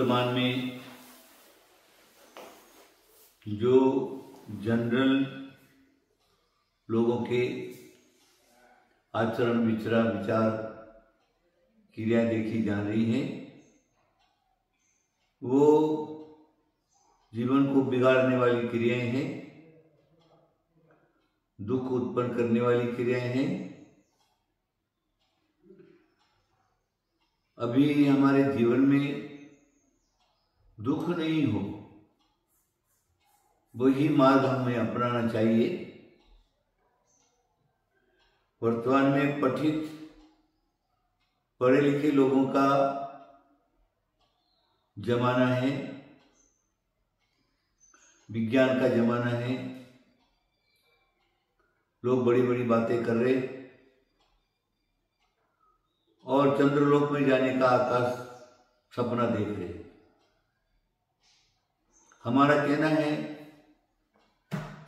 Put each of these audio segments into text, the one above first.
वर्तमान में जो जनरल लोगों के आचरण विचार क्रिया देखी जा रही हैं, वो जीवन को बिगाड़ने वाली क्रियाएं हैं, दुख उत्पन्न करने वाली क्रियाएं हैं। अभी हमारे जीवन में दुख नहीं हो, वही मार्ग हमें अपनाना चाहिए। वर्तमान में पढ़े लिखे लोगों का जमाना है, विज्ञान का जमाना है। लोग बड़ी बड़ी बातें कर रहे और चंद्रलोक में जाने का आकाश सपना देख रहे। हमारा कहना है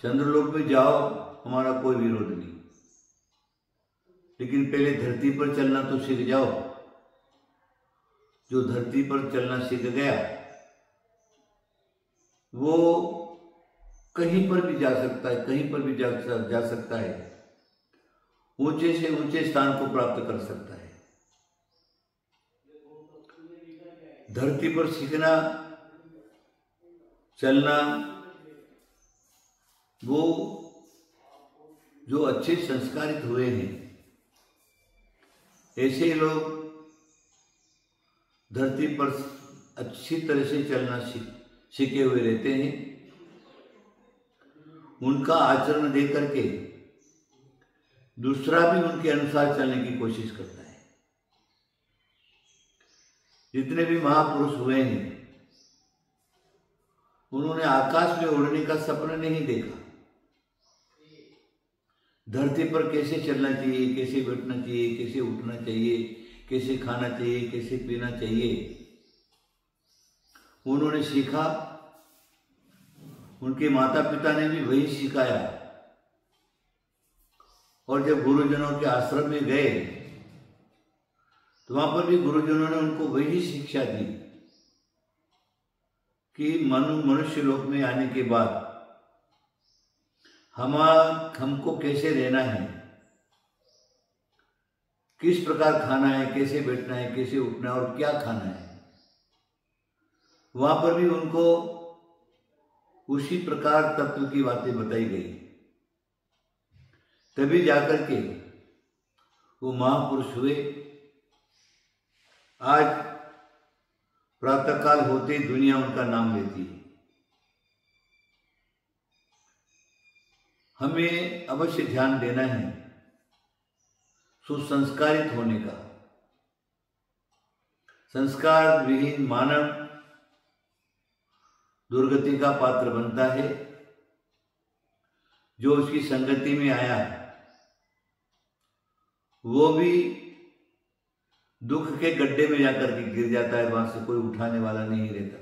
चंद्रलोक में जाओ, हमारा कोई विरोध नहीं, लेकिन पहले धरती पर चलना तो सीख जाओ। जो धरती पर चलना सीख गया वो कहीं पर भी जा सकता है, कहीं पर भी जा सकता है, ऊंचे से ऊंचे स्थान को प्राप्त कर सकता है। धरती पर सीखना चलना, वो जो अच्छे संस्कारित हुए हैं ऐसे लोग धरती पर अच्छी तरह से चलना सीखे हुए रहते हैं। उनका आचरण देख करके दूसरा भी उनके अनुसार चलने की कोशिश करता है। जितने भी महापुरुष हुए हैं उन्होंने आकाश में उड़ने का सपना नहीं देखा। धरती पर कैसे चलना चाहिए, कैसे बैठना चाहिए, कैसे उठना चाहिए, कैसे खाना चाहिए, कैसे पीना चाहिए, उन्होंने सीखा। उनके माता पिता ने भी वही सिखाया। और जब गुरुजनों के आश्रम में गए तो वहां पर भी गुरुजनों ने उनको वही शिक्षा दी कि मनुष्य लोक में आने के बाद हमको कैसे रहना है, किस प्रकार खाना है, कैसे बैठना है, कैसे उठना है और क्या खाना है। वहां पर भी उनको उसी प्रकार तत्व की बातें बताई गई। तभी जाकर के वो महापुरुष हुए। आज प्रातःकाल होते ही दुनिया उनका नाम लेती है। हमें अवश्य ध्यान देना है सुसंस्कारित होने का। संस्कार विहीन मानव दुर्गति का पात्र बनता है। जो उसकी संगति में आया वो भी दुख के गड्ढे में जाकर के गिर जाता है, वहां से कोई उठाने वाला नहीं रहता।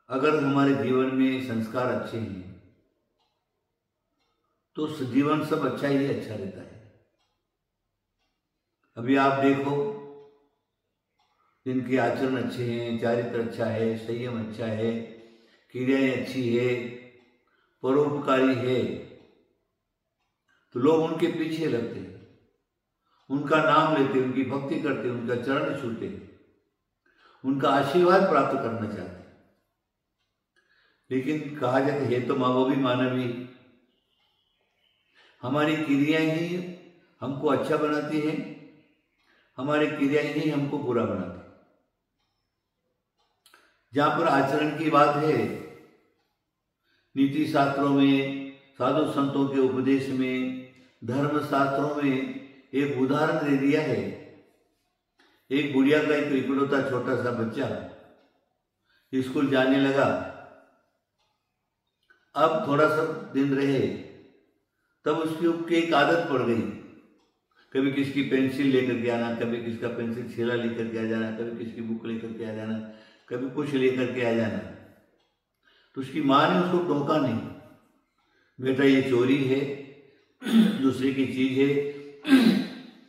अगर हमारे जीवन में संस्कार अच्छे हैं तो जीवन सब अच्छा ही अच्छा रहता है। अभी आप देखो, जिनके आचरण अच्छे हैं, चारित्र अच्छा है, संयम अच्छा है, क्रियाएं अच्छी है, परोपकारी है, तो लोग उनके पीछे लगते हैं, उनका नाम लेते, उनकी भक्ति करते, उनका चरण छूते, उनका आशीर्वाद प्राप्त करना चाहते। लेकिन कहा जाता है तो वो भी मानवी। हमारी क्रियाएं ही हमको अच्छा बनाती हैं, हमारी क्रियाएं ही हमको बुरा बनाती। जहां पर आचरण की बात है, नीति शास्त्रों में, साधु संतों के उपदेश में, धर्म शास्त्रों में एक उदाहरण दे दिया है। एक बुढ़िया का एक इकलौता छोटा सा बच्चा स्कूल जाने लगा। अब थोड़ा सा दिन रहे तब उसकी एक आदत पड़ गई। कभी किसकी पेंसिल लेकर के आना, कभी किसका पेंसिल छेला लेकर के आ जाना, कभी किसकी बुक लेकर के आ जाना, कभी कुछ लेकर के आ जाना। तो उसकी माँ ने उसको टोका नहीं, बेटा ये चोरी है, दूसरे की चीज है,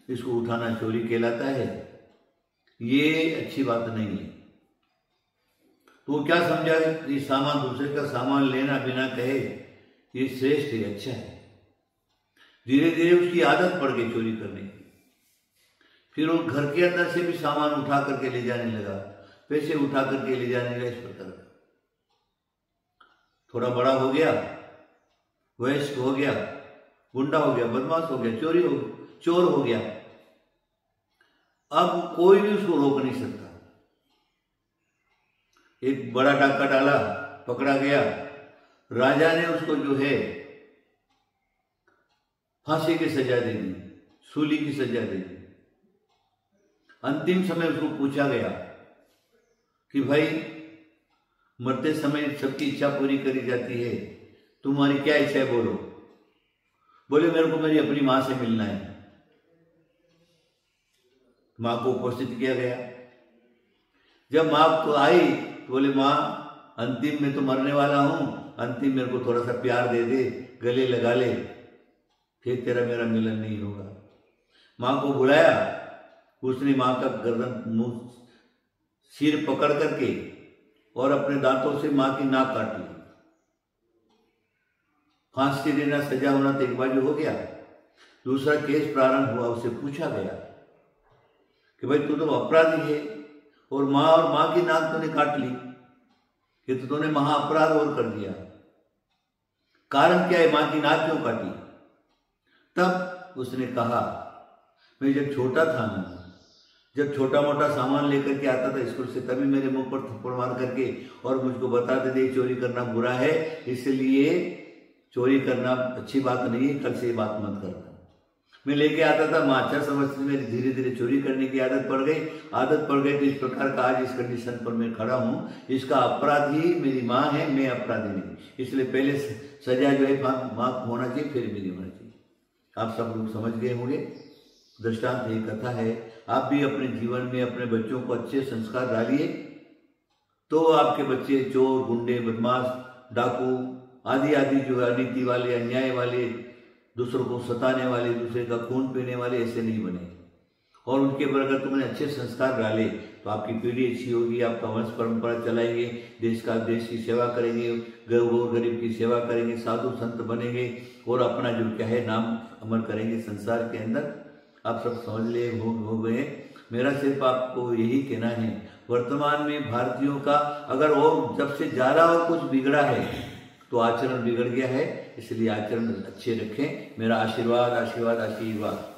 इसको उठाना चोरी कहलाता है। ये अच्छी बात नहीं है। तो वो क्या समझा, ये सामान, दूसरे का सामान लेना बिना कहे ये श्रेष्ठ है, अच्छा है। धीरे धीरे उसकी आदत पड़ गई चोरी करने की। फिर वो घर के अंदर से भी सामान उठा करके ले जाने लगा, पैसे उठा करके ले जाने लगा, इस प्रकार का। थोड़ा बड़ा हो गया, वयस्क हो गया, गुंडा हो गया, बदमाश हो गया, चोर हो गया। अब कोई भी उसको रोक नहीं सकता। एक बड़ा डाका डाला, पकड़ा गया, राजा ने उसको जो है फांसी की सजा दे दी, सूली की सजा दे दी। अंतिम समय उसको पूछा गया कि भाई मरते समय सबकी इच्छा पूरी करी जाती है, तुम्हारी क्या इच्छा है बोलो। बोले मेरे को मेरी अपनी मां से मिलना है। मां को उपस्थित किया गया। जब मां तो आई तो बोले मां अंतिम में तो मरने वाला हूं, अंतिम मेरे को थोड़ा सा प्यार दे दे, गले लगा ले, फिर तेरा मेरा मिलन नहीं होगा। मां को बुलाया, उसने मां का गर्दन मुंह सिर पकड़ करके और अपने दांतों से मां की नाक काट ली। फांसी देना सजा होना तो एक बाजू हो गया। दूसरा केस प्रारंभ हुआ। उसे पूछा गया कि भाई तू तो अपराधी है और मां की नाक तूने काट ली, ये तो तूने महाअपराध और कर दिया। कारण क्या है, मां की नाक क्यों काटी? तब उसने कहा मैं जब छोटा था ना, जब छोटा मोटा सामान लेकर के आता था स्कूल से, तभी मेरे मुंह पर थप्पड़ मार करके और मुझको बताते थे चोरी करना बुरा है, इसलिए चोरी करना अच्छी बात नहीं है, कल से ये बात मत करना। मैं लेके आता था, मां अच्छा समझती, मेरी धीरे धीरे चोरी करने की आदत पड़ गई तो इस प्रकार का आज इस कंडीशन पर मैं खड़ा हूं। इसका अपराधी मेरी मां है, मैं अपराधी नहीं, इसलिए पहले सजा जो है मां होना चाहिए, फिर मेरी होना चाहिए। आप सब लोग समझ गए होंगे। दृष्टांत ये कथा है। आप भी अपने जीवन में अपने बच्चों को अच्छे संस्कार डालिए, तो आपके बच्चे चोर, गुंडे, बदमाश, डाकू आदि आदि जो है अनीति वाले, अन्याय वाले, दूसरों को सताने वाले, दूसरे का खून पीने वाले ऐसे नहीं बने। और उनके ऊपर अगर तुमने अच्छे संस्कार डाले तो आपकी पीढ़ी अच्छी होगी, आपका वंश परंपरा चलाएंगे, देश की सेवा करेंगे, गरीब की सेवा करेंगे, साधु संत बनेंगे और अपना जो क्या है नाम अमर करेंगे संसार के अंदर। आप सब समझ ले हो गए। मेरा सिर्फ आपको यही कहना है, वर्तमान में भारतीयों का अगर और जब से ज्यादा और कुछ बिगड़ा है तो आचरण बिगड़ गया है, इसलिए आचरण अच्छे रखें। मेरा आशीर्वाद आशीर्वाद आशीर्वाद।